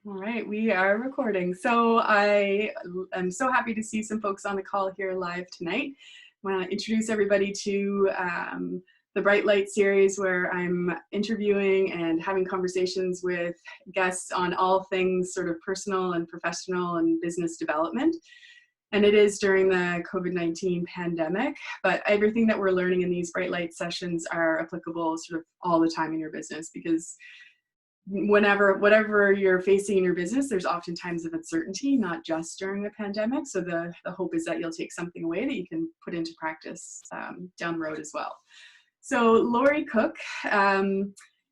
All right, we are recording. So I am so happy to see some folks on the call here live tonight. I want to introduce everybody to the Bright Light series, where I'm interviewing and having conversations with guests on all things sort of personal and professional and business development. And it is during the COVID-19 pandemic, but everything that we're learning in these Bright Light sessions are applicable sort of all the time in your business, because whatever you're facing in your business, there's often times of uncertainty, not just during the pandemic. So the hope is that you'll take something away that you can put into practice down the road as well. So Laurie Cook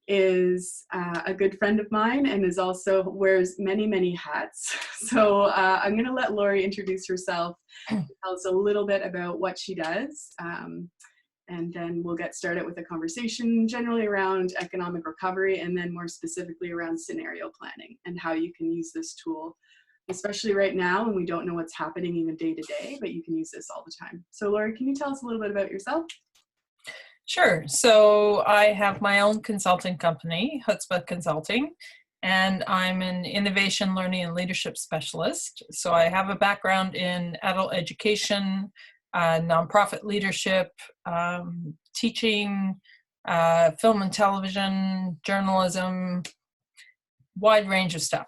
is a good friend of mine and is also wears many hats. So I'm going to let Laurie introduce herself, tell us a little bit about what she does. And then we'll get started with a conversation generally around economic recovery, and then more specifically around scenario planning and how you can use this tool, especially right now when we don't know what's happening even day to day, but you can use this all the time. So Laurie, can you tell us a little bit about yourself? Sure. So I have my own consulting company, Chutzpah Consulting, and I'm an innovation, learning, and leadership specialist. So I have a background in adult education, nonprofit leadership, teaching, film and television, journalism, wide range of stuff.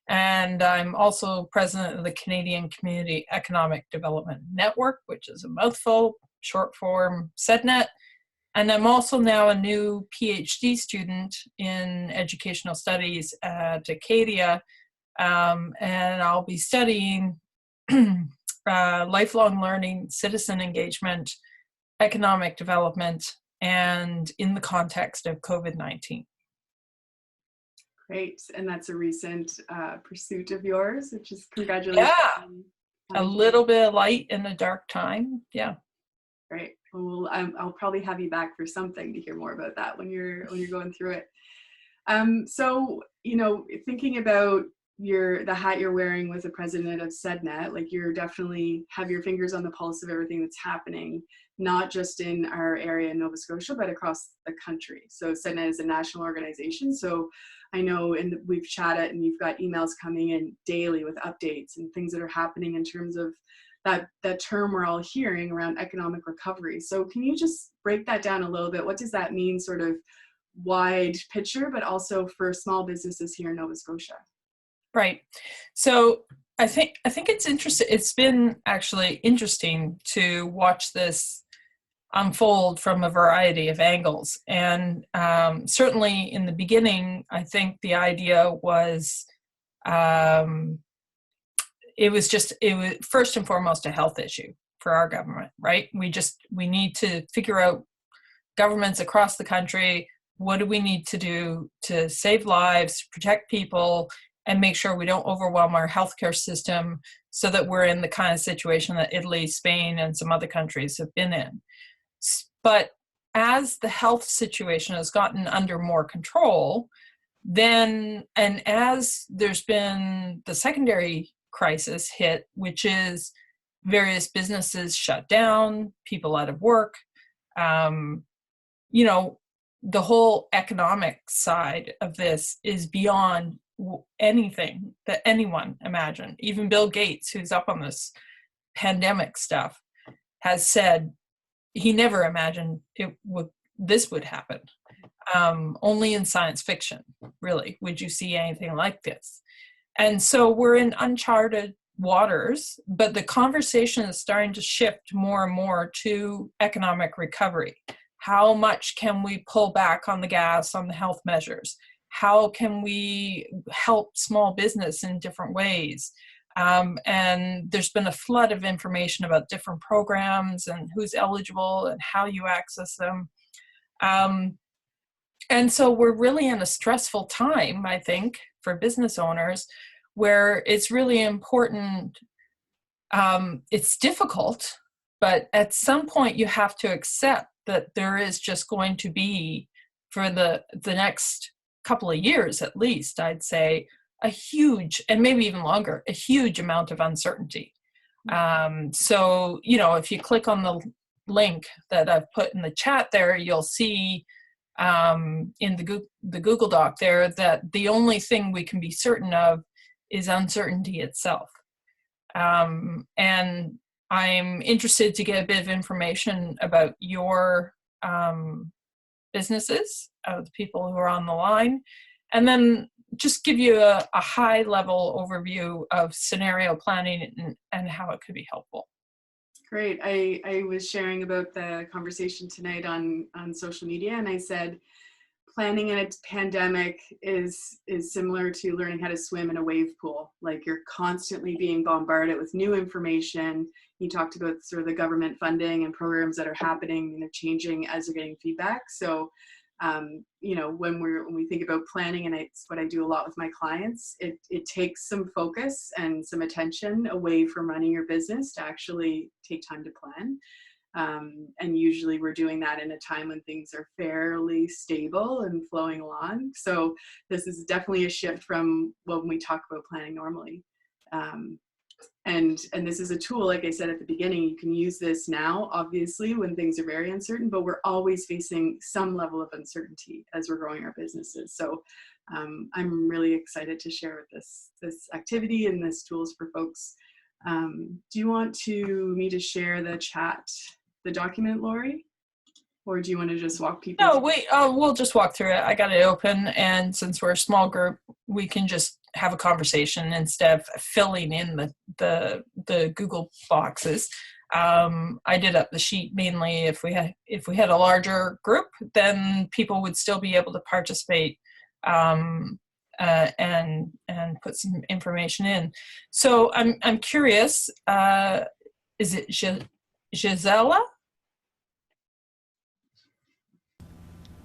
And I'm also president of the Canadian Community Economic Development Network, which is a mouthful, short form CCEDNet. And I'm also now a new PhD student in educational studies at Acadia, and I'll be studying lifelong learning, citizen engagement, economic development, and in the context of COVID-19. Great, and that's a recent pursuit of yours, which is congratulations. Yeah, a little bit of light in a dark time, yeah. Great. Well, I'll probably have you back for something to hear more about that when you're going through it. So, thinking about the hat you're wearing with the president of CCEDNet, like you're definitely have your fingers on the pulse of everything that's happening, not just in our area in Nova Scotia, but across the country. So CCEDNet is a national organization. So I know, and we've chatted and you've got emails coming in daily with updates and things that are happening in terms of that term we're all hearing around economic recovery. So can you just break that down a little bit? What does that mean, sort of wide picture, but also for small businesses here in Nova Scotia? Right. So I think it's interesting. It's been actually interesting to watch this unfold from a variety of angles. And certainly in the beginning, I think the idea was it was first and foremost a health issue for our government, right? We need to figure out, governments across the country, what do we need to do to save lives, protect people, and make sure we don't overwhelm our healthcare system so that we're in the kind of situation that Italy, Spain, and some other countries have been in. But as the health situation has gotten under more control, then, and as there's been the secondary crisis hit, which is various businesses shut down, people out of work, the whole economic side of this is beyond anything that anyone imagined. Even Bill Gates, who's up on this pandemic stuff, has said he never imagined this would happen. Only in science fiction, really, would you see anything like this. And so we're in uncharted waters, but the conversation is starting to shift more and more to economic recovery. How much can we pull back on the gas on the health measures? How can we help small business in different ways? And there's been a flood of information about different programs and who's eligible and how you access them. And so we're really in a stressful time, I think, for business owners, where it's really important. It's difficult, but at some point you have to accept that there is just going to be, for the next couple of years at least, I'd say, a huge, and maybe even longer, a huge amount of uncertainty. So, if you click on the link that I've put in the chat there, you'll see in the Google Doc there, that the only thing we can be certain of is uncertainty itself. And I'm interested to get a bit of information about your businesses, the people who are on the line, and then just give you a high level overview of scenario planning and how it could be helpful. Great. I was sharing about the conversation tonight on social media, and I said planning in a pandemic is similar to learning how to swim in a wave pool. Like, you're constantly being bombarded with new information. You talked about sort of the government funding and programs that are happening, and they're changing as you're getting feedback. So, you know, when we think about planning, and it's what I do a lot with my clients, it takes some focus and some attention away from running your business to actually take time to plan. And usually we're doing that in a time when things are fairly stable and flowing along. So this is definitely a shift from when we talk about planning normally. And this is a tool, like I said at the beginning, you can use this now, obviously, when things are very uncertain, but we're always facing some level of uncertainty as we're growing our businesses. So I'm really excited to share this activity and this tools for folks. Do you want me to share the document, Laurie? Or do you want to just walk people No, through? wait, we'll just walk through it. I got it open, and since we're a small group, we can just have a conversation instead of filling in the Google boxes. I did up the sheet mainly if we had a larger group, then people would still be able to participate and put some information in. So I'm curious, is it Gisela?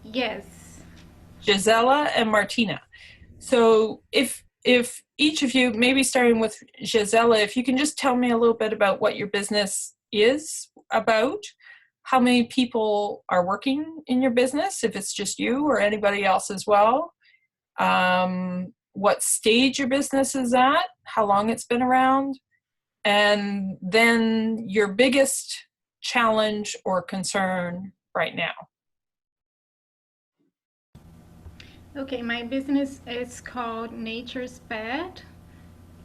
Yes. Gisela and Martina. So if each of you, maybe starting with Gisela, if you can just tell me a little bit about what your business is about, how many people are working in your business, if it's just you or anybody else as well, what stage your business is at, how long it's been around, and then your biggest challenge or concern right now. Okay, my business is called Nature's Pet,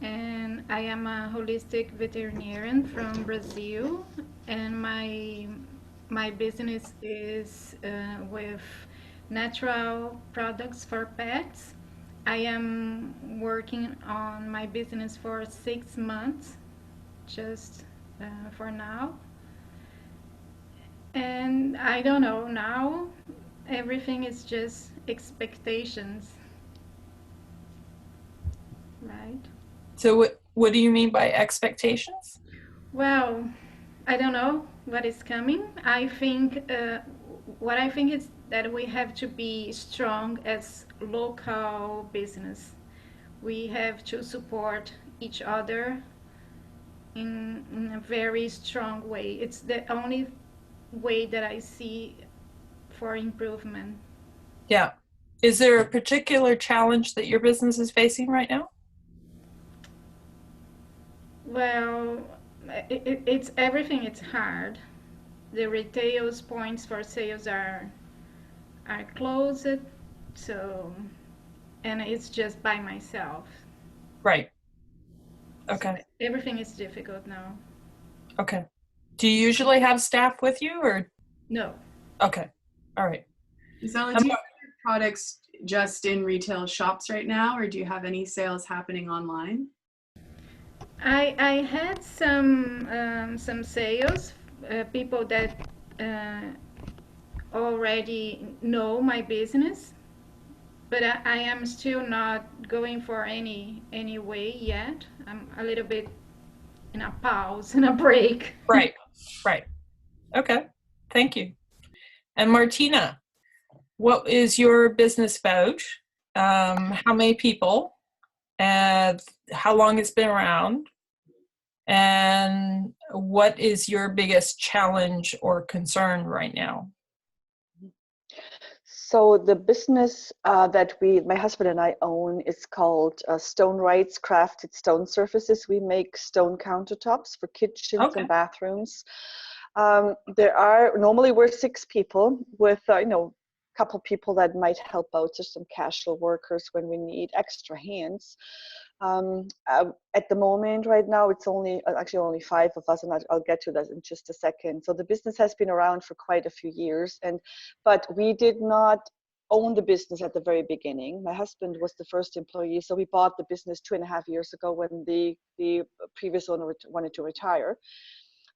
and I am a holistic veterinarian from Brazil, and my business is with natural products for pets. I am working on my business for 6 months, just for now. And I don't know, now everything is just expectations, right? So what do you mean by expectations? Well, I don't know what is coming. I think what I think is that we have to be strong as local business. We have to support each other in a very strong way. It's the only way that I see for improvement. Yeah. Is there a particular challenge that your business is facing right now? Well, it's everything. It's hard. The retail points for sales are closed, so, and it's just by myself. Right. Okay. So everything is difficult now. Okay. Do you usually have staff with you, or? No. Okay. All right. Gisela, do you have your products just in retail shops right now, or do you have any sales happening online? I had some sales, people that already know my business, but I am still not going for any way yet. I'm a little bit in a pause, in a break. Right. Right. Okay. Thank you. And Martina, what is your business about? How many people? And how long it's been around? And what is your biggest challenge or concern right now? So the business that my husband and I own is called Stone Rights Crafted Stone Surfaces. We make stone countertops for kitchens and bathrooms. Normally we're 6 people with, couple people that might help out, just some casual workers when we need extra hands. At the moment, right now, it's only actually only 5 of us, and I'll get to that in just a second. So the business has been around for quite a few years, but we did not own the business at the very beginning. My husband was the first employee, so we bought the business 2.5 years ago when the previous owner wanted to retire.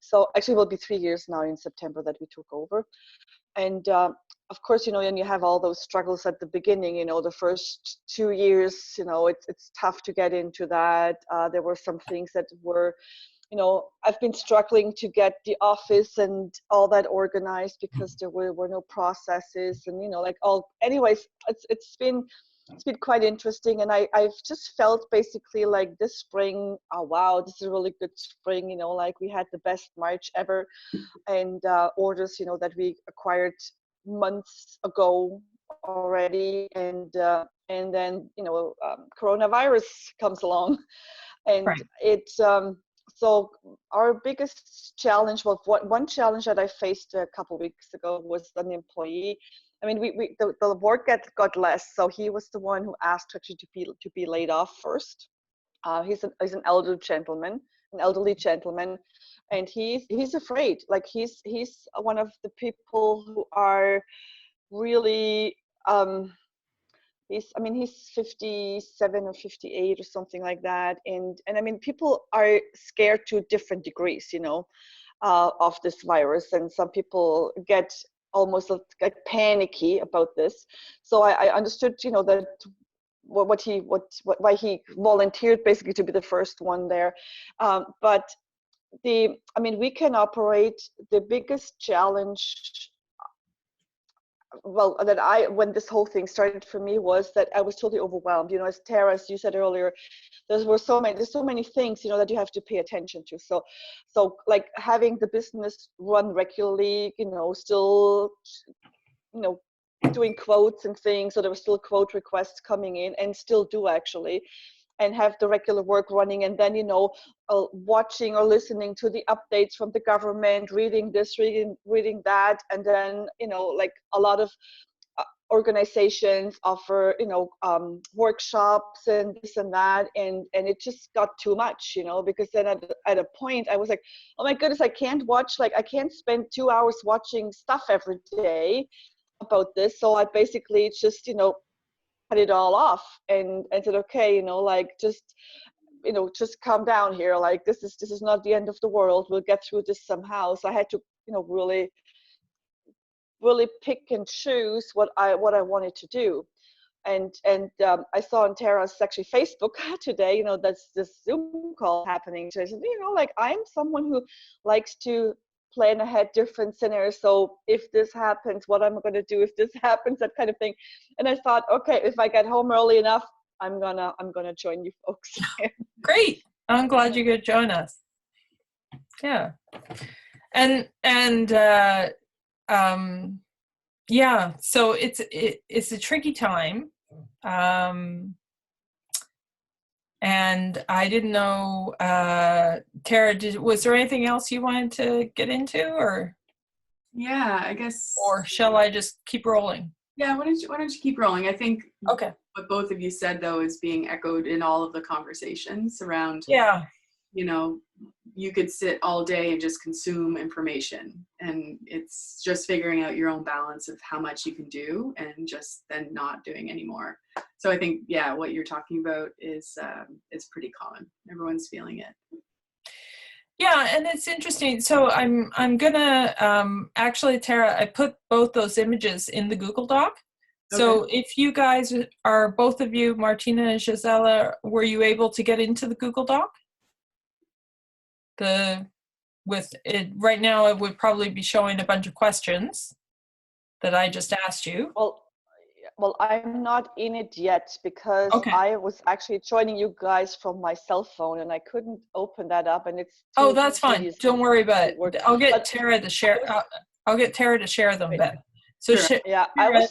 So actually, it will be 3 years now in September that we took over. And of course, and you have all those struggles at the beginning, the first 2 years, it's tough to get into that. There were some things that were, I've been struggling to get the office and all that organized because there were no processes and, anyways, it's been quite interesting. And I've just felt basically like this spring, oh, wow, this is a really good spring, like we had the best March ever. And orders, that we acquired months ago already. And then, coronavirus comes along. And Right. it's, so our biggest challenge, well, one challenge that I faced a couple of weeks ago was an employee. I mean, the work got less, so he was the one who asked actually to be laid off first. He's an elderly gentleman, and he's afraid. Like he's one of the people who are really he's 57 or 58 or something like that, and I mean, people are scared to different degrees, of this virus, and some people get almost like panicky about this. So I understood, that why he volunteered basically to be the first one there, but we can operate. The biggest challenge, well, when this whole thing started for me, was that I was totally overwhelmed. As Tara, as you said earlier, there's so many things, that you have to pay attention to. So like having the business run regularly, still, doing quotes and things. So there were still quote requests coming in, and still do actually, and have the regular work running, and then watching or listening to the updates from the government, reading this, reading that, and then like a lot of organizations offer workshops and this and that, and it just got too much, because then at a point I was like, oh my goodness, I can't spend 2 hours watching stuff every day about this. So I basically just cut it all off and said, okay, just calm down here. Like this is not the end of the world. We'll get through this somehow. So I had to, really pick and choose what I wanted to do. And I saw on Tara's actually Facebook today, that's this Zoom call happening. So I said, I'm someone who likes to plan ahead different scenarios. So if this happens, what am I going to do if this happens, that kind of thing. And I thought, okay, if I get home early enough, I'm gonna join you folks. Great. I'm glad you could join us. Yeah. And yeah, so it's a tricky time. And I didn't know, Tara, was there anything else you wanted to get into, or? Yeah, I guess. Or shall I just keep rolling? Yeah, why don't you keep rolling? I think Okay. what both of you said, though, is being echoed in all of the conversations around, yeah, you could sit all day and just consume information, and it's just figuring out your own balance of how much you can do and just then not doing anymore. So I think, yeah, what you're talking about is pretty common. Everyone's feeling it. Yeah, and it's interesting. So I'm gonna actually, Tara, I put both those images in the Google Doc. So Okay. if you guys are, both of you, Martina and Gisela, were you able to get into the Google Doc? With it right now, it would probably be showing a bunch of questions that I just asked you. Well, I'm not in it yet because Okay. I was actually joining you guys from my cell phone and I couldn't open that up, and it's Oh, that's fine. Don't worry about it. I'll get Tara to share. I'll get Tara to share them then. So Sure. Yeah, I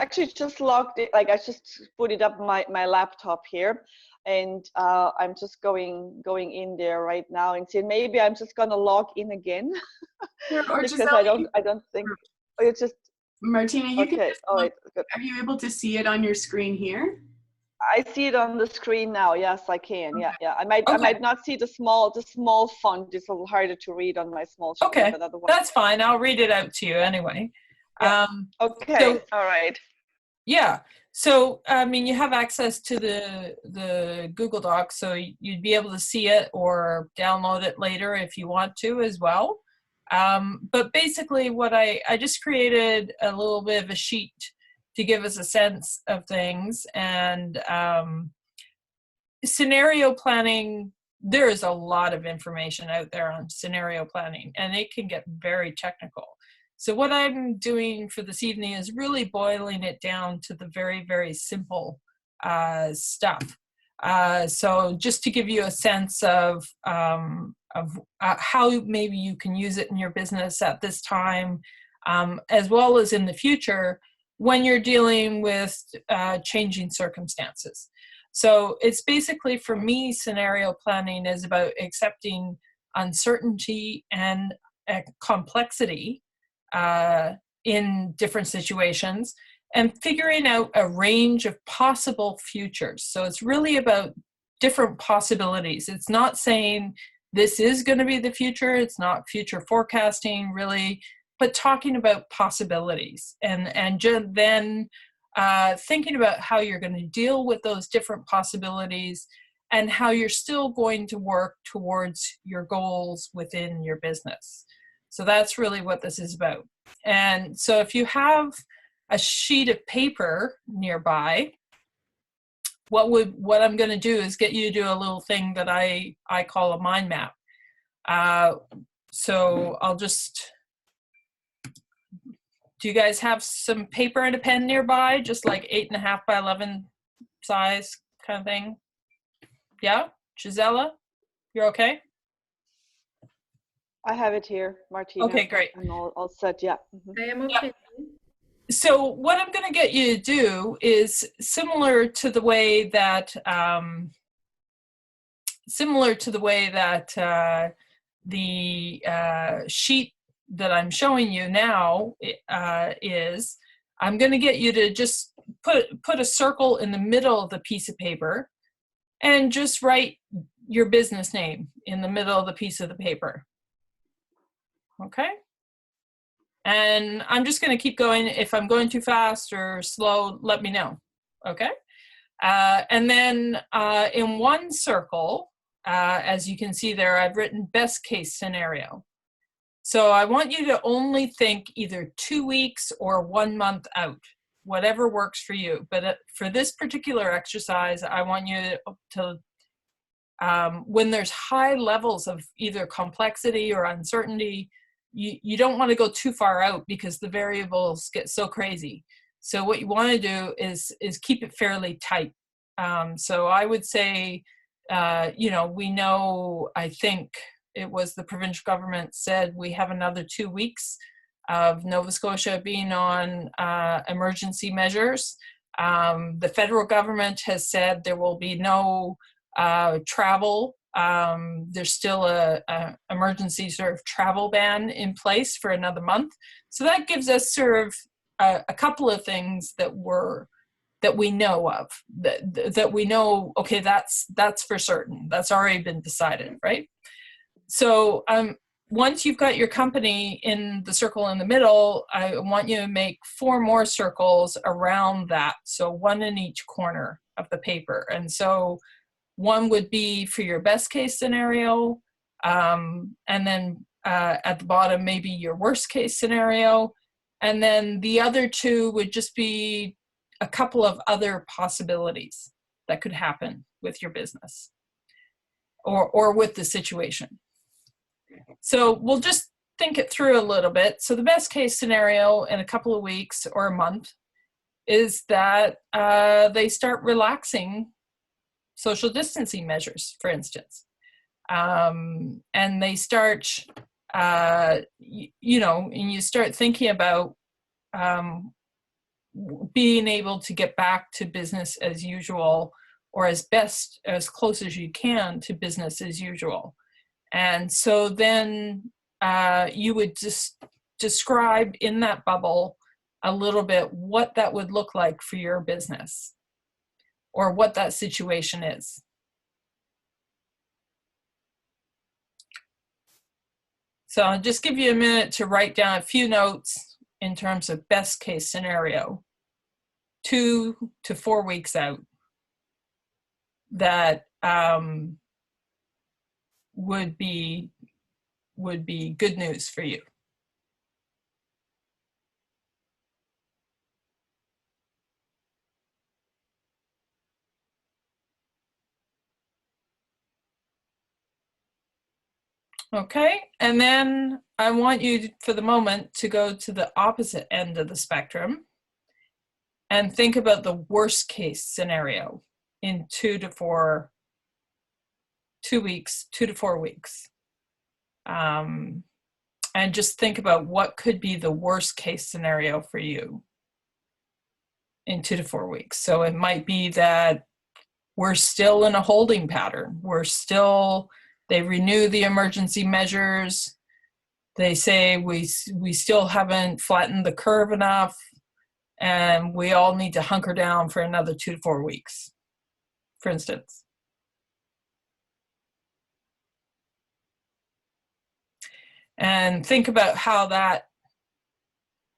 actually just logged it. Like I just booted up my laptop here, and I'm just going in there right now and saying maybe I'm just gonna log in again. Or because Giselle, I don't think it's just. Martina, you can Okay. just All look, right. Good. are you able to see it on your screen here? I see it on the screen now. Yes, I can. Yeah, yeah. I Okay. might not see the small font. It's a little harder to read on my small screen, Okay, but otherwise. that's fine. I'll read it out to you anyway. Yeah. Okay. So All right. yeah, so I mean, you have access to the Google Docs, so you'd be able to see it or download it later if you want to as well. But basically, what I just created a little bit of a sheet to give us a sense of things, and scenario planning. There is a lot of information out there on scenario planning, and it can get very technical. So what I'm doing for this evening is really boiling it down to the very, very simple stuff. So just to give you a sense of how maybe you can use it in your business at this time, as well as in the future when you're dealing with changing circumstances. So it's basically, for me, scenario planning is about accepting uncertainty and complexity in different situations and figuring out a range of possible futures. So it's really about different possibilities. It's not saying this is going to be the future. It's not future forecasting really, but talking about possibilities and then thinking about how you're going to deal with those different possibilities and how you're still going to work towards your goals within your business. So that's really what this is about. And so if you have a sheet of paper nearby, what I'm going to do is get you to do a little thing that I call a mind map. So I'll just, do you guys have some paper and a pen nearby? Just like 8.5 by 11 size kind of thing? Yeah? Gisela, you're okay? I have it here, Martina. Okay, great. I'm all set. Yeah. Mm-hmm. I am okay. So what I'm going to get you to do is similar to the way that the sheet that I'm showing you now is, I'm going to get you to just put a circle in the middle of the piece of paper and just write your business name in the middle of the piece of the paper. Okay? And I'm just going to keep going. If I'm going too fast or slow, let me know. Okay? And then in one circle, as you can see there, I've written best case scenario. So I want you to only think either 2 weeks or 1 month out, whatever works for you. But for this particular exercise, I want you to when there's high levels of either complexity or uncertainty, you don't want to go too far out because the variables get so crazy. So what you want to do is keep it fairly tight. So I would say, we know, I think it was the provincial government said we have another 2 weeks of Nova Scotia being on emergency measures. The federal government has said there will be no travel. There's still a emergency sort of travel ban in place for another month. So that gives us sort of a couple of things that we know of, that we know, okay, that's for certain. That's already been decided, right? So once you've got your company in the circle in the middle, I want you to make 4 more circles around that. So 1 in each corner of the paper. And so 1 would be for your best case scenario. And then at the bottom, maybe your worst case scenario. And then the other 2 would just be a couple of other possibilities that could happen with your business or with the situation. So we'll just think it through a little bit. So the best case scenario in a couple of weeks or a month is that they start relaxing social distancing measures, for instance. And they start, and you start thinking about being able to get back to business as usual, or as close as you can to business as usual. And so then you would just describe in that bubble a little bit what that would look like for your business or what that situation is. So I'll just give you a minute to write down a few notes in terms of best case scenario, 2 to 4 weeks out, that would be good news for you. Okay, and then I want you, for the moment, to go to the opposite end of the spectrum and think about the worst case scenario in 2 to 4 weeks. And just think about what could be the worst case scenario for you in 2 to 4 weeks. So it might be that we're still in a holding pattern. They renew the emergency measures. They say we still haven't flattened the curve enough, and we all need to hunker down for another 2 to 4 weeks, for instance. And think about how that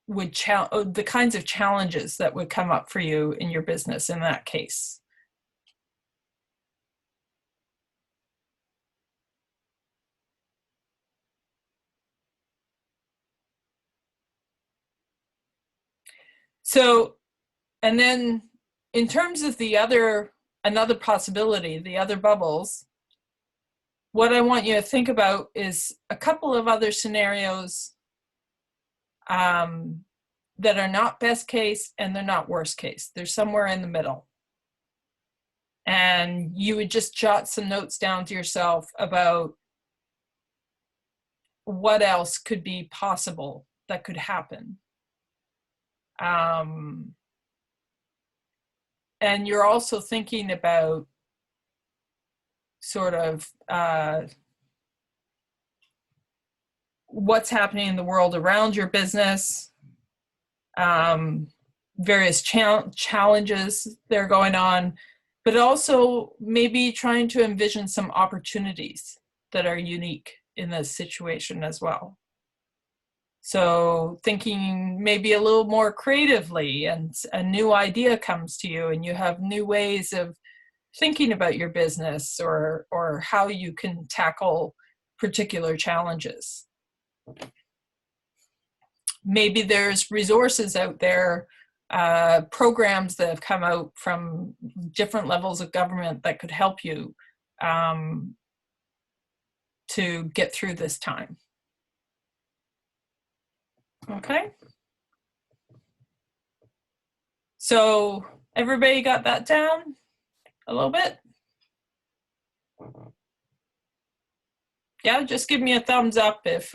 would the kinds of challenges that would come up for you in your business in that case. So, and then in terms of another possibility, the other bubbles, what I want you to think about is a couple of other scenarios that are not best case and they're not worst case. They're somewhere in the middle. And you would just jot some notes down to yourself about what else could be possible that could happen. And you're also thinking about sort of what's happening in the world around your business, various challenges that are going on, but also maybe trying to envision some opportunities that are unique in this situation as well. So thinking maybe a little more creatively, and a new idea comes to you and you have new ways of thinking about your business or how you can tackle particular challenges. Maybe there's resources out there, programs that have come out from different levels of government that could help you to get through this time. Okay. So everybody got that down a little bit? Yeah, just give me a thumbs up if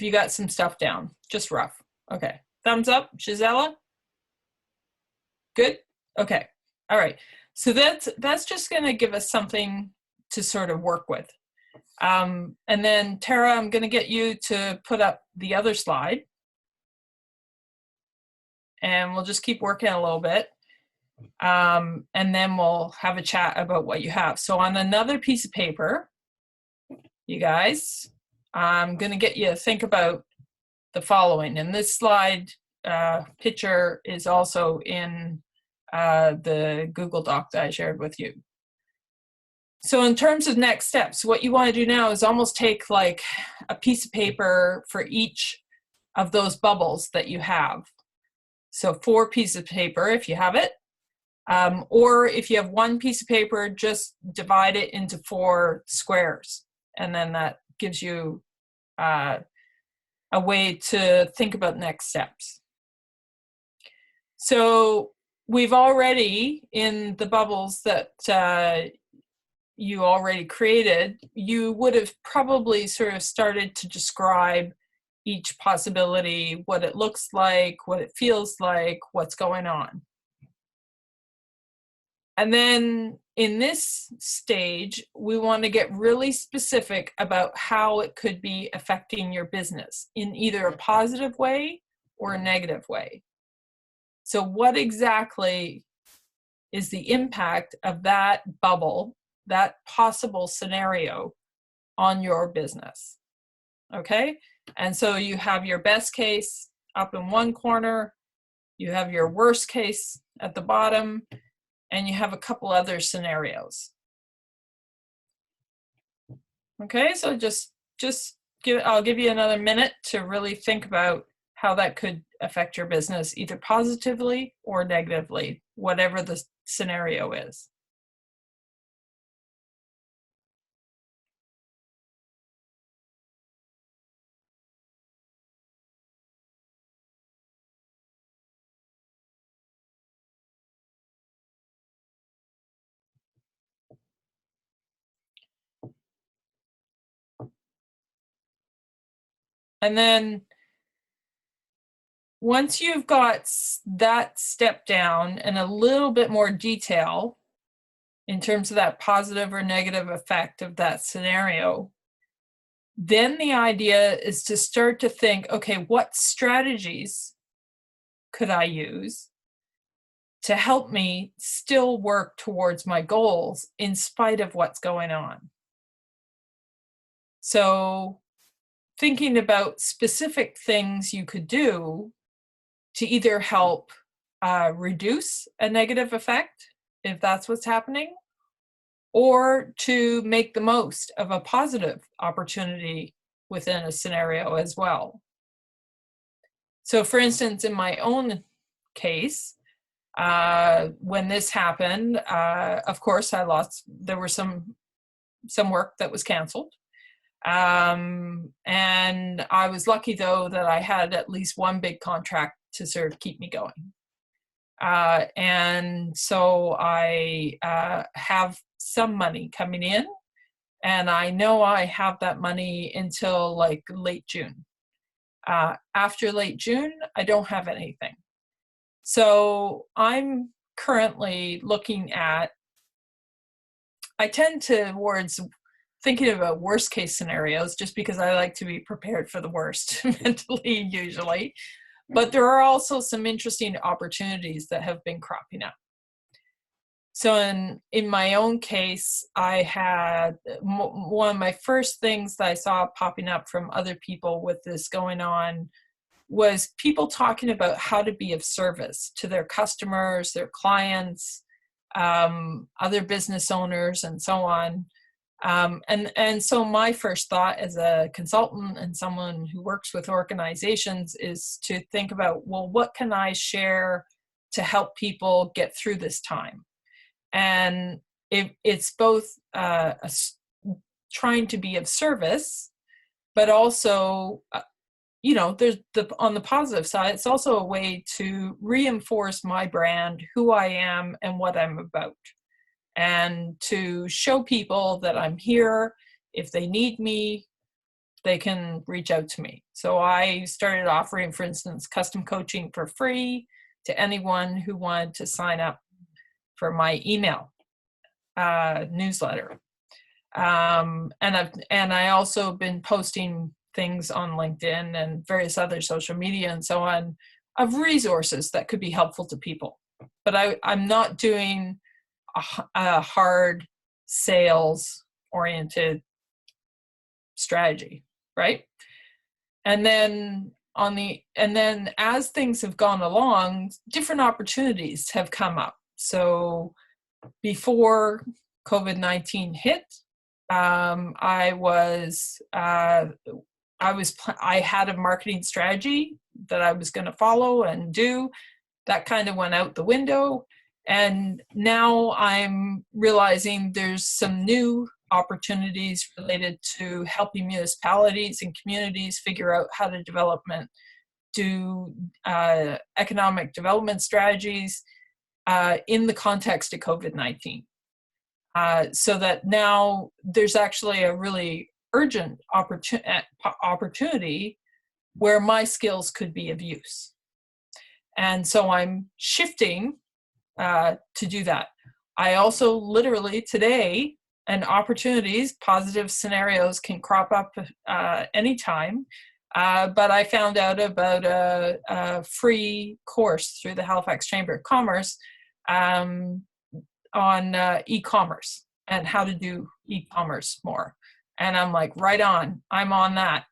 you got some stuff down, just rough. Okay, thumbs up, Gisela? Good? Okay, all right. So that's just gonna give us something to sort of work with. And then Tara, I'm gonna get you to put up the other slide. And we'll just keep working a little bit. And then we'll have a chat about what you have. So on another piece of paper, you guys, I'm gonna get you to think about the following. And this slide picture is also in the Google Doc that I shared with you. So in terms of next steps, what you want to do now is almost take like a piece of paper for each of those bubbles that you have. So 4 pieces of paper if you have it, or if you have 1 piece of paper, just divide it into 4 squares. And then that gives you a way to think about next steps. So we've already, in the bubbles that you already created, you would have probably sort of started to describe each possibility, what it looks like, what it feels like, what's going on. And then in this stage, we want to get really specific about how it could be affecting your business in either a positive way or a negative way? So what exactly is the impact of that bubble, that possible scenario on your business? Okay? And so you have your best case up in one corner, you have your worst case at the bottom, and you have a couple other scenarios. Okay, so I'll give you another minute to really think about how that could affect your business, either positively or negatively, whatever the scenario is. And then once you've got that step down and a little bit more detail in terms of that positive or negative effect of that scenario, then the idea is to start to think, okay, what strategies could I use to help me still work towards my goals in spite of what's going on? So thinking about specific things you could do to either help reduce a negative effect, if that's what's happening, or to make the most of a positive opportunity within a scenario as well. So for instance, in my own case, when this happened, of course, there was some work that was canceled. And I was lucky, though, that I had at least one big contract to sort of keep me going. And so I have some money coming in, and I know I have that money until like late June. After late June, I don't have anything. So I'm currently looking at, I tend towards thinking about worst case scenarios just because I like to be prepared for the worst mentally usually. But there are also some interesting opportunities that have been cropping up. So in my own case, I had one of my first things that I saw popping up from other people with this going on was people talking about how to be of service to their customers, their clients, other business owners, and so on. And so my first thought as a consultant and someone who works with organizations is to think about, well, what can I share to help people get through this time? And it's both trying to be of service, but also, there's on the positive side, it's also a way to reinforce my brand, who I am and what I'm about, and to show people that I'm here. If they need me, they can reach out to me. So I started offering, for instance, custom coaching for free to anyone who wanted to sign up for my email newsletter. And I also been posting things on LinkedIn and various other social media and so on of resources that could be helpful to people. But I'm not doing a hard sales oriented strategy, right? And then as things have gone along, different opportunities have come up. So before COVID-19 hit, I had a marketing strategy that I was going to follow and do. That kind of went out the window. And now I'm realizing there's some new opportunities related to helping municipalities and communities figure out how to do economic development strategies in the context of COVID-19. So that now there's actually a really urgent opportunity where my skills could be of use. And so I'm shifting to do that. I also literally today, and opportunities, positive scenarios can crop up anytime. But I found out about a free course through the Halifax Chamber of Commerce on e-commerce and how to do e-commerce more. And I'm like, right on, I'm on that.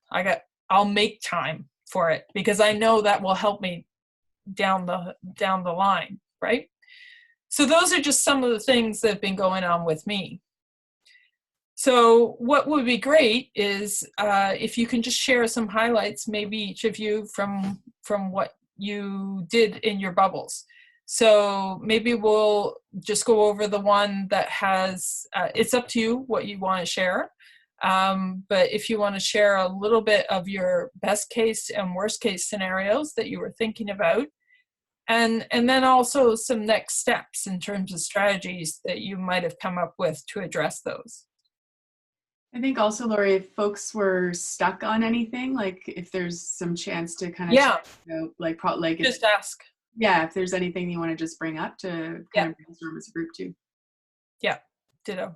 I'll make time for it because I know that will help me down the line, right? So those are just some of the things that have been going on with me. So what would be great is if you can just share some highlights, maybe each of you from what you did in your bubbles. So maybe we'll just go over the one that has, it's up to you what you want to share. But if you want to share a little bit of your best case and worst case scenarios that you were thinking about, and then also some next steps in terms of strategies that you might have come up with to address those. I think also, Laurie, if folks were stuck on anything, like if there's some chance to kind of, Just ask. Yeah, if there's anything you want to just bring up to kind of brainstorm as a group too. Yeah, ditto.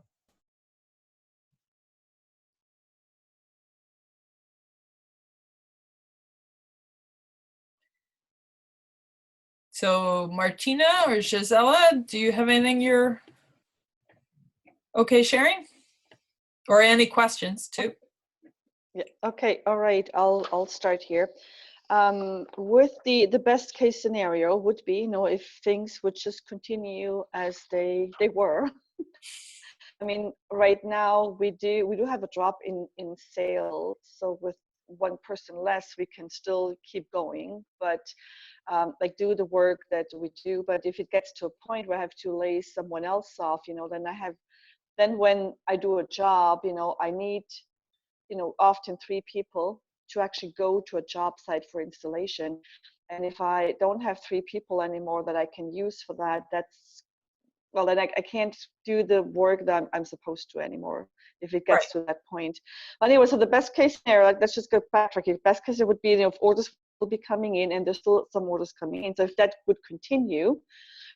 So Martina or Gisela, do you have anything you're okay sharing? Or any questions too? Yeah. Okay. All right. I'll start here. With the best case scenario would be, if things would just continue as they were. I mean, right now we do have a drop in sales. So with one person less, we can still keep going, but do the work that we do. But if it gets to a point where I have to lay someone else off, then when I do a job, I need, often 3 people to actually go to a job site for installation. And if I don't have 3 people anymore that I can use for that, then I can't do the work that I'm supposed to anymore if it gets to that point. Anyway, so the best case scenario, let's just go backtrack. Best case would be, if orders will be coming in, and there's still some orders coming in. So if that would continue,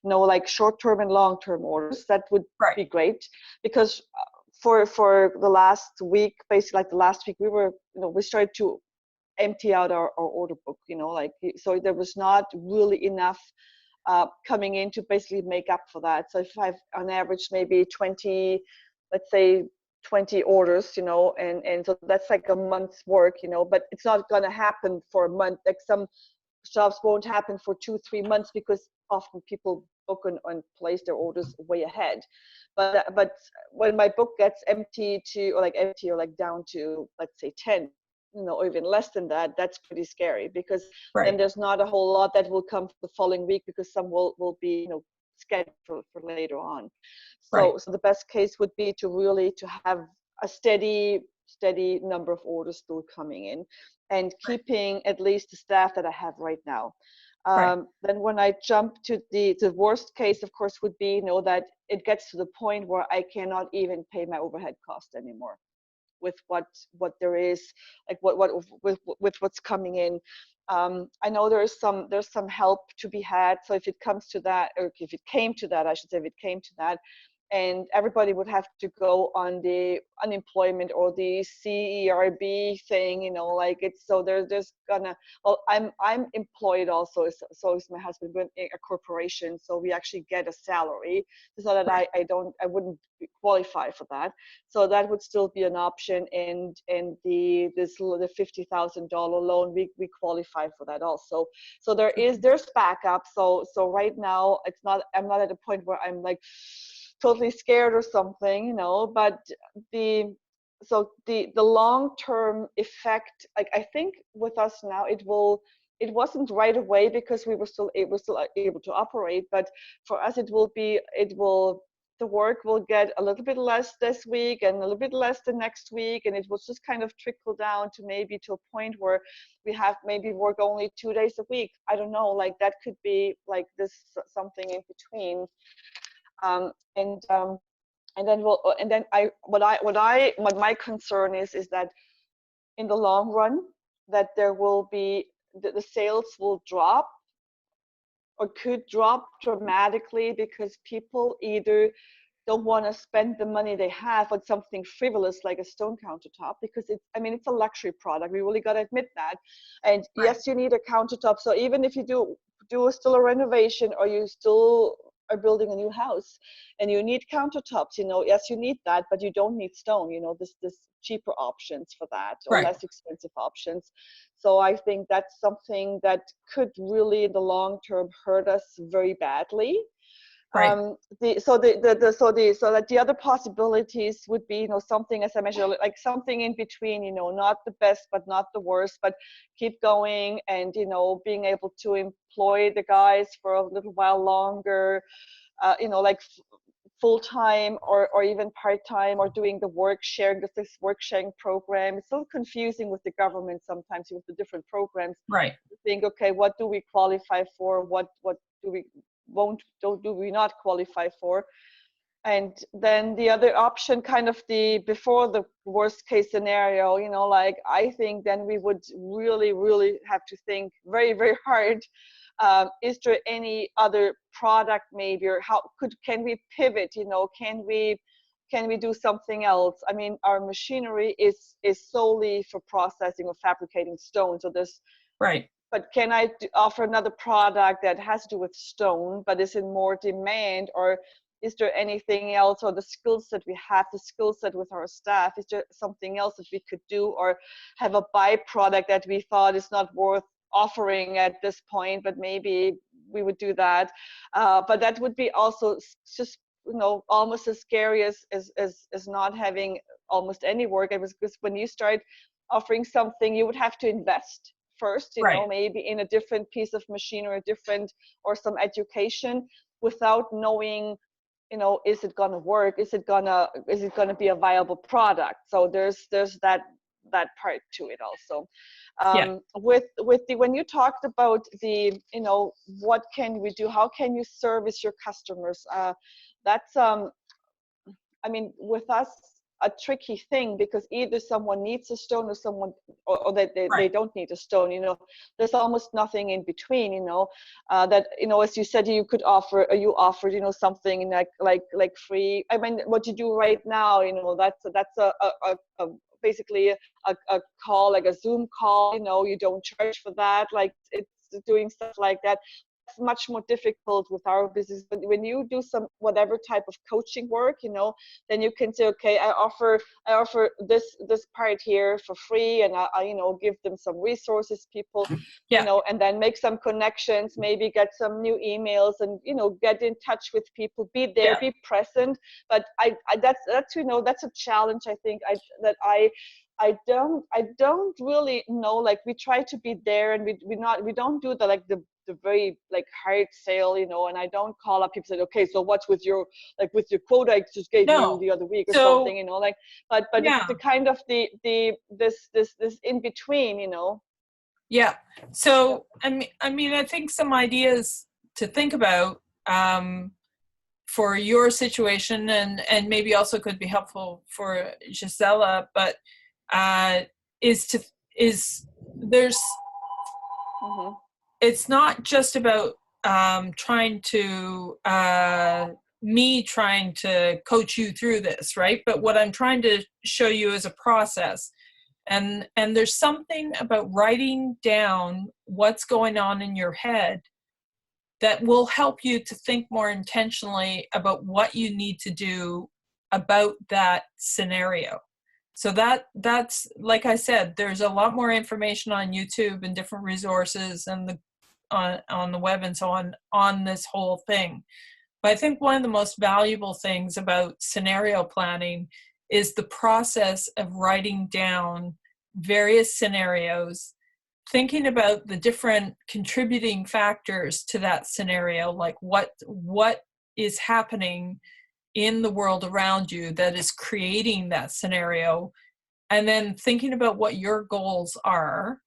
like short-term and long-term orders, that would be great, because for the last week, basically like the last week, we started to empty out our order book, so there was not really enough coming in to basically make up for that. So if I have on average maybe 20, let's say 20 orders, and so that's like a month's work, but it's not going to happen for a month. Like some jobs won't happen for 2-3 months because often people book and place their orders way ahead. But when my book gets empty or down to, let's say 10, or even less than that, that's pretty scary, because then there's not a whole lot that will come the following week, because some will be scheduled for later on. So the best case would be to have a steady number of orders still coming in, and keeping at least the staff that I have right now. Then when I jump to the worst case, of course, would be that it gets to the point where I cannot even pay my overhead cost anymore with what there is, like with what's coming in. I know there's some help to be had. So if it comes to that, or if it came to that, I should say, if it came to that, and everybody would have to go on the unemployment or the CERB thing, so there's gonna, well, I'm employed also, so is my husband, with a corporation, so we actually get a salary. It's not that I wouldn't qualify for that, so that would still be an option. And the $50,000 loan, we qualify for that also. So there's backup. So right now I'm not at a point where I'm like totally scared or something, but the long-term effect, I think with us now, it wasn't right away because we were still able to operate, but for us the work will get a little bit less this week and a little bit less the next week, and it will just kind of trickle down to maybe to a point where we have maybe work only 2 days a week. I don't know, that could be like this, something in between. And then what my concern is that in the long run, that there will be the sales will drop, or could drop dramatically, because people either don't want to spend the money they have on something frivolous like a stone countertop, because it's a luxury product. We really got to admit that. And yes, you need a countertop. So even if you do still a renovation, or you still are building a new house and you need countertops, yes, you need that, but you don't need stone. This cheaper options for that, or Right. less expensive options. So I think that's something that could really in the long term hurt us very badly. Right. So that the other possibilities would be, something, as I mentioned, like something in between, not the best but not the worst, but keep going, and being able to employ the guys for a little while longer, like full-time or even part-time, or doing the work sharing, this work sharing program. It's so confusing with the government sometimes, with the different programs. Right. Think, okay, what do we qualify for? What do we do we not qualify for? And then the other option, kind of before the worst case scenario, like I think then we would really, really have to think very, very hard. Is there any other product maybe, or can we pivot? Can we do something else? I mean, our machinery is solely for processing or fabricating stone. So there's Right. But can I offer another product that has to do with stone, but is in more demand? Or is there anything else, or the skill set we have, the skill set with our staff, is there something else that we could do, or have a byproduct that we thought is not worth offering at this point, but maybe we would do that. But that would be also just, almost as scary as not having almost any work. It was because when you start offering something, you would have to invest first, Right. maybe in a different piece of machinery, or some education, without knowing, is it going to work? Is it going to be a viable product? So there's that part to it also. When you talked about what can we do? How can you service your customers? That's with us, a tricky thing, because either someone needs a stone, or they don't need a stone. There's almost nothing in between. That as you said, you offered something like free. I mean, what you do right now, that's a basically a call, like a Zoom call. You don't charge for that. Like, it's doing stuff like that. Much more difficult with our business. But when you do some whatever type of coaching work, then you can say, okay, I offer this part here for free, and I give them some resources, people, and then make some connections, maybe get some new emails, and get in touch with people, be there, be present. But that's a challenge, I think, I don't really know. Like, we try to be there, and we don't do the very hard sale, and I don't call up people and say, okay, so what's with your quote I just gave you the other week or something, but it's the kind of this in between, Yeah. So I think some ideas to think about for your situation, and maybe also could be helpful for Gisela, but there's it's not just about trying to coach you through this, right? But what I'm trying to show you is a process. And there's something about writing down what's going on in your head that will help you to think more intentionally about what you need to do about that scenario. So that's, like I said, there's a lot more information on YouTube and different resources and on the web and so on this whole thing. But I think one of the most valuable things about scenario planning is the process of writing down various scenarios, thinking about the different contributing factors to that scenario, like what is happening in the world around you that is creating that scenario, and then thinking about what your goals are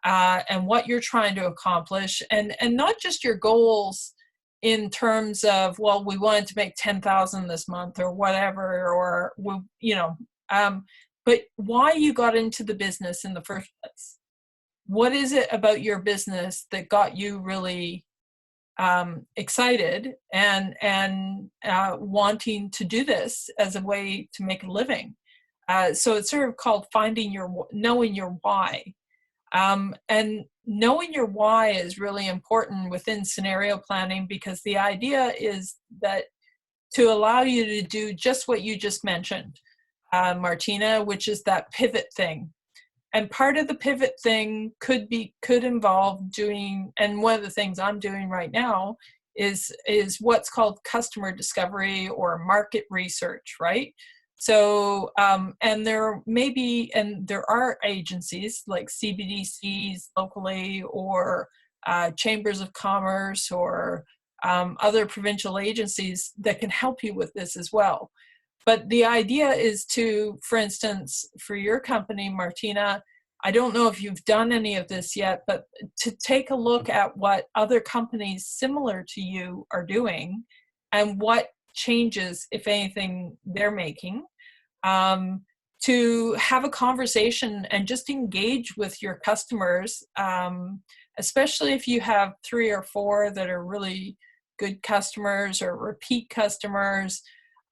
and what you're trying to accomplish, and not just your goals in terms of, well, we wanted to make 10,000 this month or whatever, or but why you got into the business in the first place. What is it about your business that got you really excited and wanting to do this as a way to make a living. So it's sort of called knowing your why. And knowing your why is really important within scenario planning, because the idea is that to allow you to do just what you just mentioned, Martina, which is that pivot thing. And part of the pivot thing could involve doing, and one of the things I'm doing right now is what's called customer discovery or market research, right? So, and there are agencies like CBDCs locally, or chambers of commerce, or other provincial agencies that can help you with this as well. But the idea is to, for instance, for your company, Martina, I don't know if you've done any of this yet, but to take a look at what other companies similar to you are doing and what changes, if anything, they're making, to have a conversation and just engage with your customers, especially if you have 3 or 4 that are really good customers or repeat customers,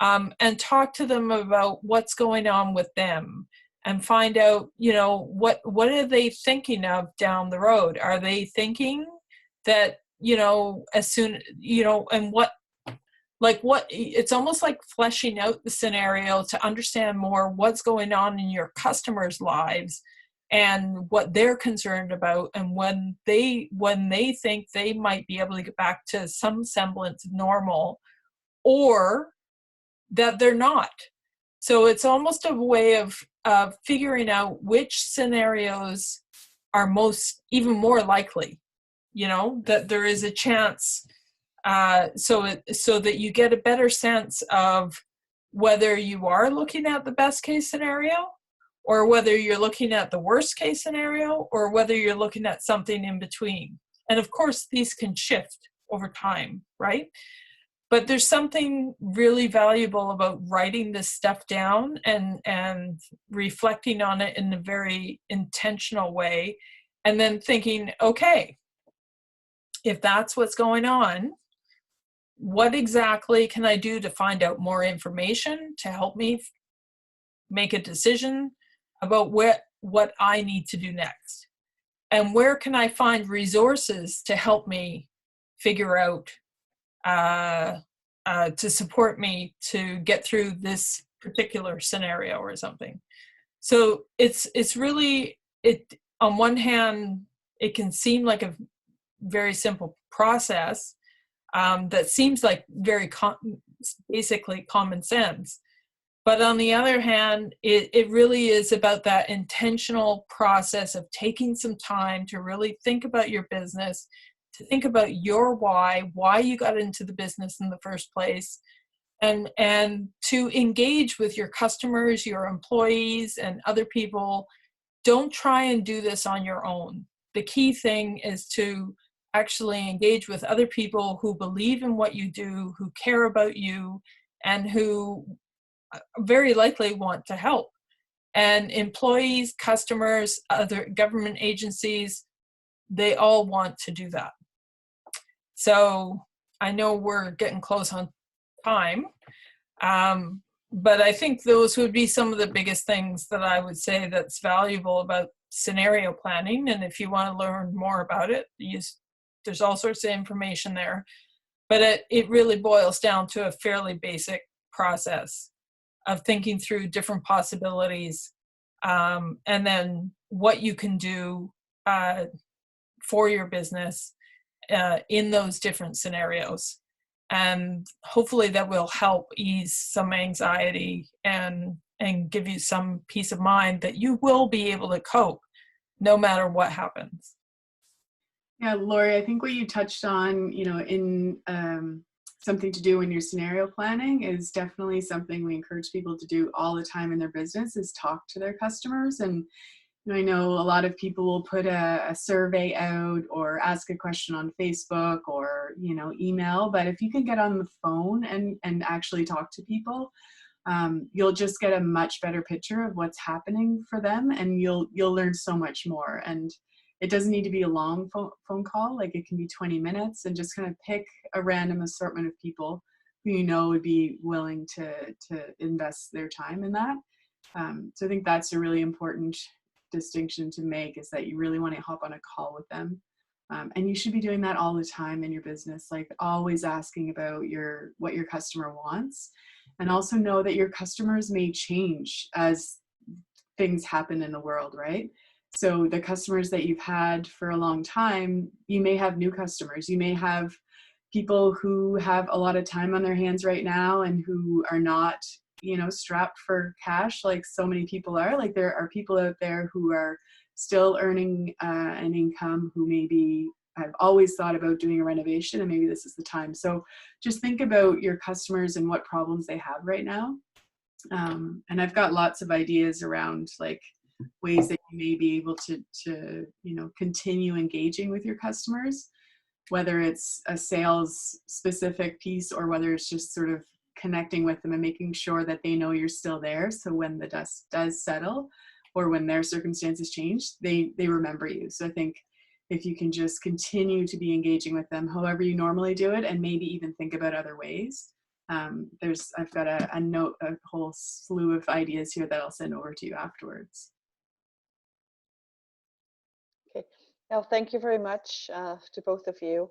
and talk to them about what's going on with them, and find out, what are they thinking of down the road? Are they thinking that, as soon, and what, it's almost like fleshing out the scenario to understand more what's going on in your customers' lives and what they're concerned about, and when they think they might be able to get back to some semblance of normal, or that they're not. So it's almost a way of figuring out which scenarios are even more likely, that there is a chance, so that you get a better sense of whether you are looking at the best case scenario, or whether you're looking at the worst case scenario, or whether you're looking at something in between. And of course, these can shift over time, right? But there's something really valuable about writing this stuff down and reflecting on it in a very intentional way, and then thinking, okay, if that's what's going on, what exactly can I do to find out more information to help me make a decision about what I need to do next? And where can I find resources to help me figure out, to support me to get through this particular scenario or something? So it's really, on one hand, it can seem like a very simple process, that seems like very basically common sense. But on the other hand, it really is about that intentional process of taking some time to really think about your business, to think about your why you got into the business in the first place, and to engage with your customers, your employees, and other people. Don't try and do this on your own. The key thing is to actually engage with other people who believe in what you do, who care about you, and who very likely want to help. And employees, customers, other government agencies, they all want to do that. So I know we're getting close on time, but I think those would be some of the biggest things that I would say that's valuable about scenario planning. And if you want to learn more about it, there's all sorts of information there. But it really boils down to a fairly basic process of thinking through different possibilities, and then what you can do for your business in those different scenarios. And hopefully that will help ease some anxiety and give you some peace of mind that you will be able to cope no matter what happens. Yeah, Laurie, I think what you touched on, in something to do when you're scenario planning is definitely something we encourage people to do all the time in their business, is talk to their customers. And I know a lot of people will put a survey out or ask a question on Facebook or, email. But if you can get on the phone and actually talk to people, you'll just get a much better picture of what's happening for them, and you'll learn so much more. And it doesn't need to be a long phone call. Like it can be 20 minutes, and just kind of pick a random assortment of people who you know would be willing to invest their time in that. So I think that's a really important distinction to make, is that you really want to hop on a call with them. And you should be doing that all the time in your business, like always asking about what your customer wants. And also know that your customers may change as things happen in the world, right? So the customers that you've had for a long time, you may have new customers. You may have people who have a lot of time on their hands right now and who are not, strapped for cash like so many people are. Like there are people out there who are still earning an income, who maybe have always thought about doing a renovation, and maybe this is the time. So just think about your customers and what problems they have right now. And I've got lots of ideas around like ways that you may be able to continue engaging with your customers, whether it's a sales specific piece or whether it's just sort of connecting with them and making sure that they know you're still there. So when the dust does settle or when their circumstances change, they remember you. So I think if you can just continue to be engaging with them however you normally do it, and maybe even think about other ways. I've got a whole slew of ideas here that I'll send over to you afterwards. Okay. Now, thank you very much to both of you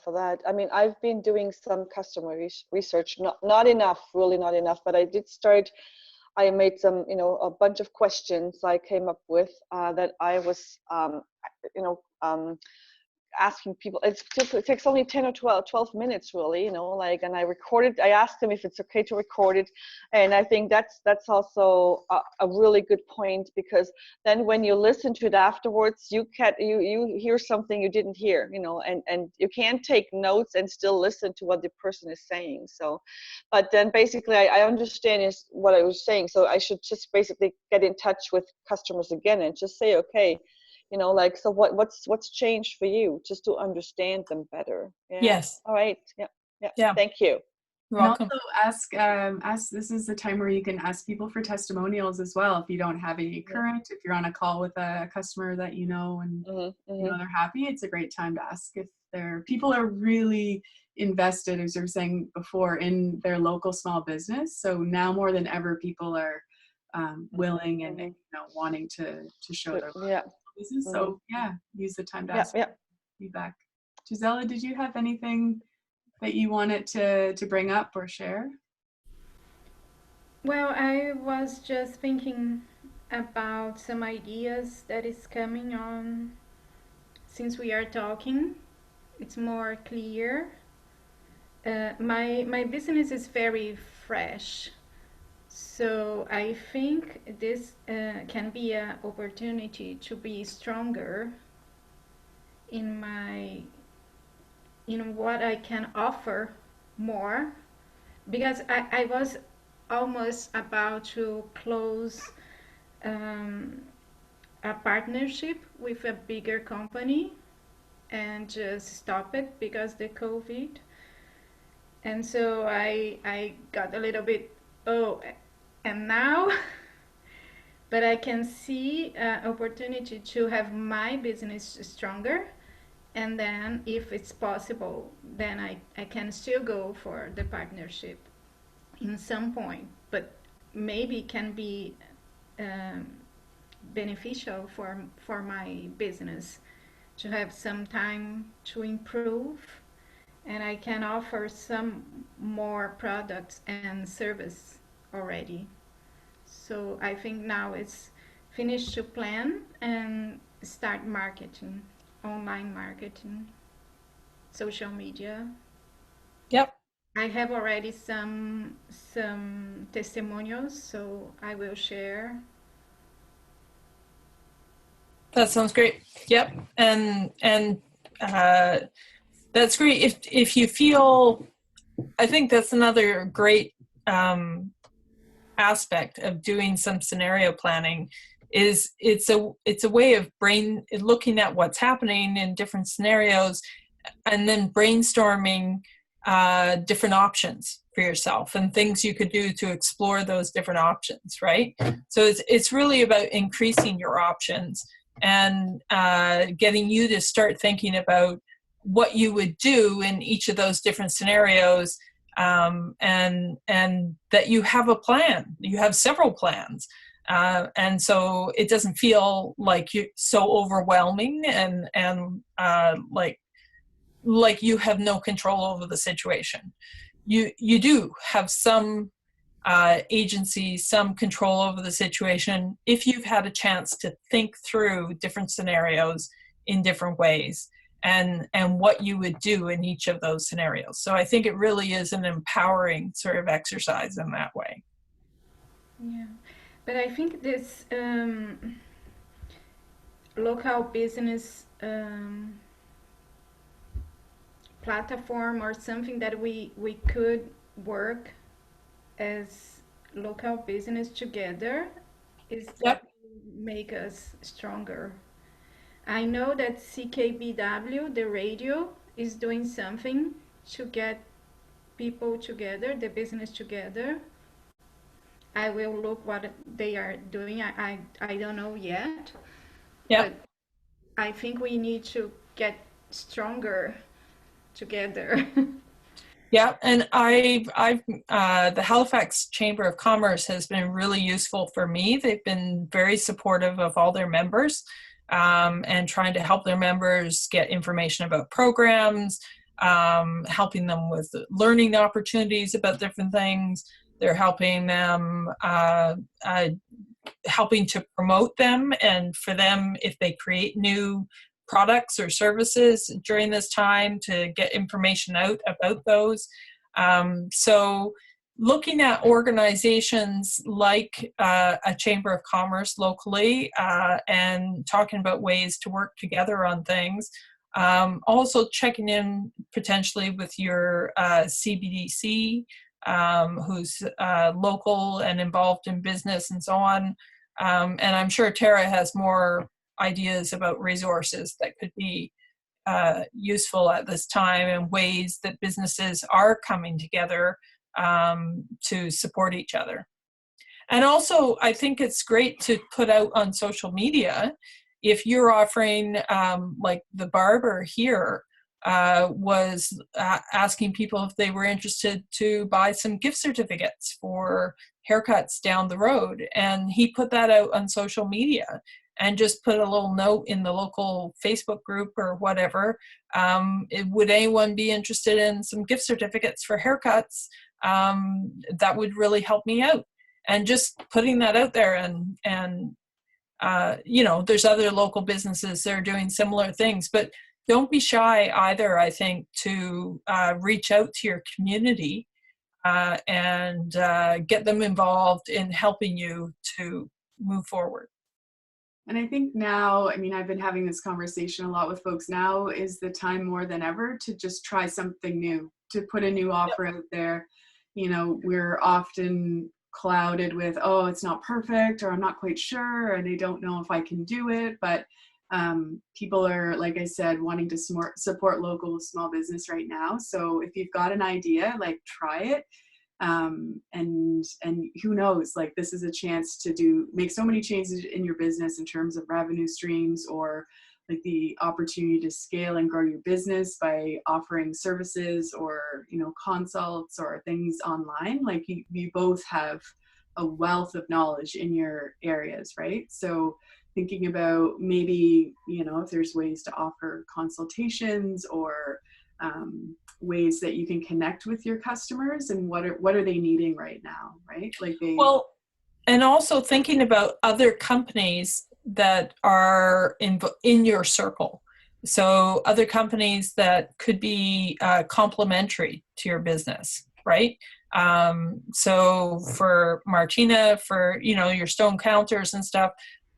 for that. I mean, I've been doing some customer research, not enough, really not enough, but I did start. I made some, a bunch of questions I came up with that I was, asking people. It takes only 10 or 12 minutes really, and I recorded. I asked them if it's okay to record it, and I think that's also a really good point, because then when you listen to it afterwards, you hear something you didn't hear, and you can take notes and still listen to what the person is saying. So, but then basically I understand is what I was saying. So I should just basically get in touch with customers again and just say, okay, so what's changed for you, just to understand them better. Yeah. Yes. All right. Yeah. Thank you. You're welcome. Also ask. This is the time where you can ask people for testimonials as well. If you don't have any current, if you're on a call with a customer that and they're happy, it's a great time to ask if people are really invested, as I was saying before, in their local small business. So now more than ever, people are willing and wanting to show their business. So use the time to ask feedback. Gisela, did you have anything that you wanted to bring up or share? Well, I was just thinking about some ideas that is coming on since we are talking. It's more clear. My business is very fresh. So I think this can be an opportunity to be stronger in what I can offer more, because I was almost about to close a partnership with a bigger company and just stop it because the COVID. And so I got a little bit, and now, but I can see an opportunity to have my business stronger, and then if it's possible, then I can still go for the partnership in some point, but maybe can be beneficial for my business to have some time to improve, and I can offer some more products and service already. So I think now it's finished to plan and start marketing, online marketing, social media. Yep. I have already some testimonials, so I will share. That sounds great. Yep. And that's great. If you feel, I think that's another great aspect of doing some scenario planning, is it's a way of looking at what's happening in different scenarios and then brainstorming different options for yourself and things you could do to explore those different options, right? So it's really about increasing your options and getting you to start thinking about what you would do in each of those different scenarios, and that you have a plan. You have several plans. And so it doesn't feel like you so overwhelming and like you have no control over the situation. You do have some agency, some control over the situation if you've had a chance to think through different scenarios in different ways and what you would do in each of those scenarios. So I think it really is an empowering sort of exercise in that way. Yeah, but I think this local business platform or something that we could work as local business together is Yep. make us stronger. I know that CKBW, the radio, is doing something to get people together, the business together. I will look what they are doing. I don't know yet, Yeah. but I think we need to get stronger together. Yeah, and I've the Halifax Chamber of Commerce has been really useful for me. They've been very supportive of all their members, and trying to help their members get information about programs, helping them with learning opportunities about different things. They're helping them, helping to promote them, and for them, if they create new products or services during this time, to get information out about those. So looking at organizations like a Chamber of Commerce locally, and talking about ways to work together on things. Also checking in potentially with your CBDC, who's local and involved in business and so on. And I'm sure Tara has more ideas about resources that could be useful at this time, and ways that businesses are coming together to support each other. And also, I think it's great to put out on social media. If you're offering, like the barber here was asking people if they were interested to buy some gift certificates for haircuts down the road. And he put that out on social media and just put a little note in the local Facebook group or whatever. Would anyone be interested in some gift certificates for haircuts? That would really help me out. And just putting that out there, and you know, there's other local businesses that are doing similar things, but don't be shy either, I think, to reach out to your community and get them involved in helping you to move forward. And I think now, I mean, I've been having this conversation a lot with folks. Now is the time more than ever to just try something new, to put a new offer out there. You know, we're often clouded with, oh, it's not perfect, or I'm not quite sure, and I don't know if I can do it. But people are, like I said, wanting to support local small business right now. So if you've got an idea, like, try it. And who knows, like, this is a chance to make so many changes in your business in terms of revenue streams, or like the opportunity to scale and grow your business by offering services or, you know, consults or things online. Like you both have a wealth of knowledge in your areas, right? So thinking about maybe, you know, if there's ways to offer consultations or ways that you can connect with your customers, and what are they needing right now, right? Like well, and also thinking about other companies that are in your circle. So other companies that could be complementary to your business, right? So for Martina, for, you know, your stone counters and stuff,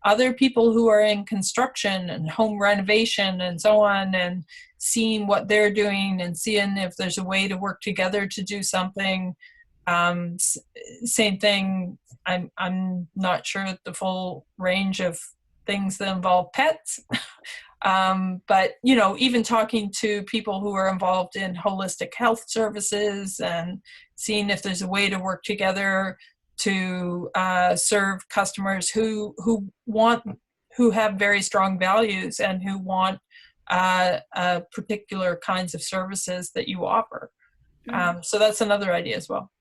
other people who are in construction and home renovation and so on, and seeing what they're doing and seeing if there's a way to work together to do something. Same thing. I'm not sure the full range of things that involve pets. But, you know, even talking to people who are involved in holistic health services and seeing if there's a way to work together to serve customers who who have very strong values and who want particular kinds of services that you offer. So that's another idea as well.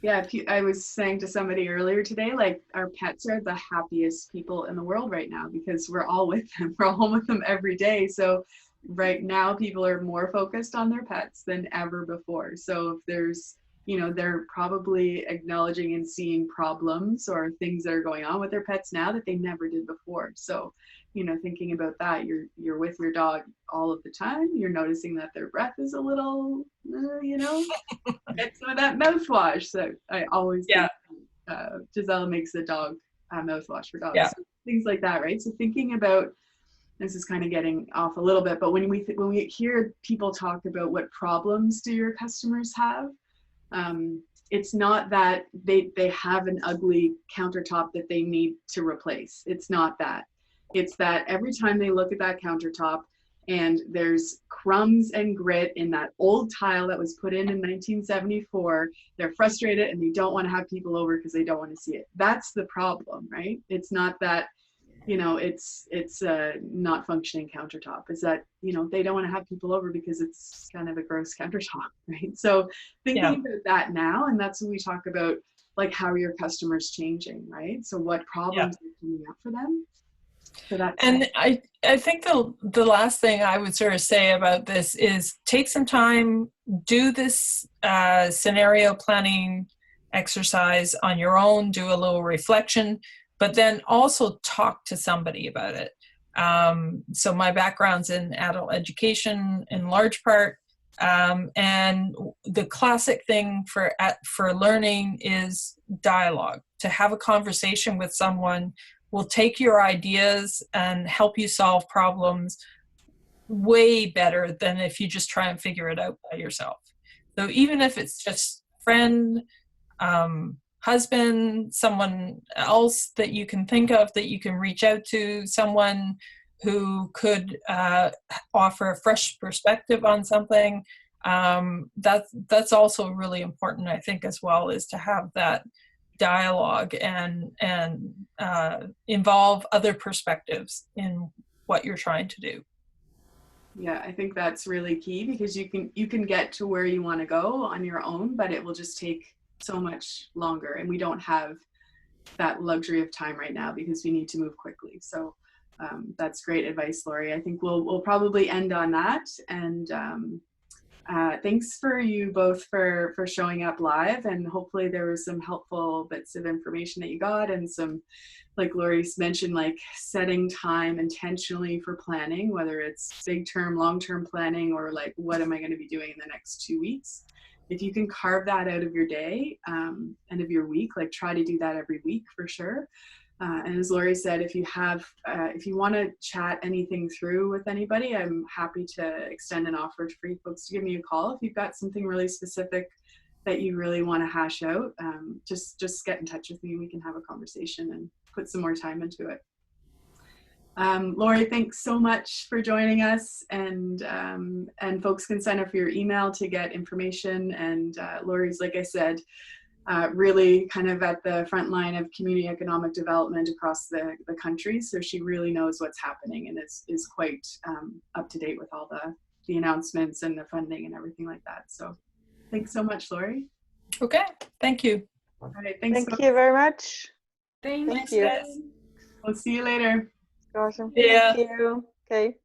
Yeah, I was saying to somebody earlier today, like our pets are the happiest people in the world right now because we're all with them. We're all home with them every day. So right now people are more focused on their pets than ever before. So if there's, you know, they're probably acknowledging and seeing problems or things that are going on with their pets now that they never did before. So, you know, thinking about that, you're with your dog all of the time. You're noticing that their breath is a little, you know, get some of that mouthwash. So I always think, Gisela makes the dog mouthwash for dogs. So things like that, right? So thinking about, this is kind of getting off a little bit, but when we hear people talk about what problems do your customers have, it's not that they have an ugly countertop that they need to replace. It's not that. It's that every time they look at that countertop and there's crumbs and grit in that old tile that was put in 1974, they're frustrated and they don't want to have people over because they don't want to see it. That's the problem, right? It's not that, you know, it's a not functioning countertop. It's that, you know, they don't want to have people over because it's kind of a gross countertop, right? So thinking about that now, and that's when we talk about like how your customers changing, right? So what problems are coming up for them. So that's, and I think the last thing I would sort of say about this is take some time, do this scenario planning exercise on your own, do a little reflection, but then also talk to somebody about it. So my background's in adult education in large part, and the classic thing for learning is dialogue. To have a conversation with someone will take your ideas and help you solve problems way better than if you just try and figure it out by yourself. So even if it's just friend, husband, someone else that you can think of that you can reach out to, someone who could offer a fresh perspective on something, that's also really important, I think, as well, is to have that dialogue and involve other perspectives in what you're trying to do. Yeah, I think that's really key because you can get to where you want to go on your own, but it will just take so much longer, and we don't have that luxury of time right now because we need to move quickly. So that's great advice, Laurie. I think we'll probably end on that, and thanks for you both for showing up live, and hopefully there was some helpful bits of information that you got, and some, like Laurie's mentioned, like setting time intentionally for planning, whether it's big term, long-term planning, or like what am I going to be doing in the next 2 weeks. If you can carve that out of your day and of your week, like try to do that every week for sure. And as Laurie said, if you want to chat anything through with anybody, I'm happy to extend an offer for you folks to give me a call. If you've got something really specific that you really want to hash out, just get in touch with me. We can have a conversation and put some more time into it. Laurie, thanks so much for joining us, and folks can sign up for your email to get information. And Laurie's, like I said, really kind of at the front line of community economic development across the country. So she really knows what's happening and is quite up to date with all the announcements and the funding and everything like that. So thanks so much, Laurie. Okay, thank you. All right, thanks. Thank you very much. Thank Thank you. you. We'll see you later. Awesome. Yeah. Thank you. Okay.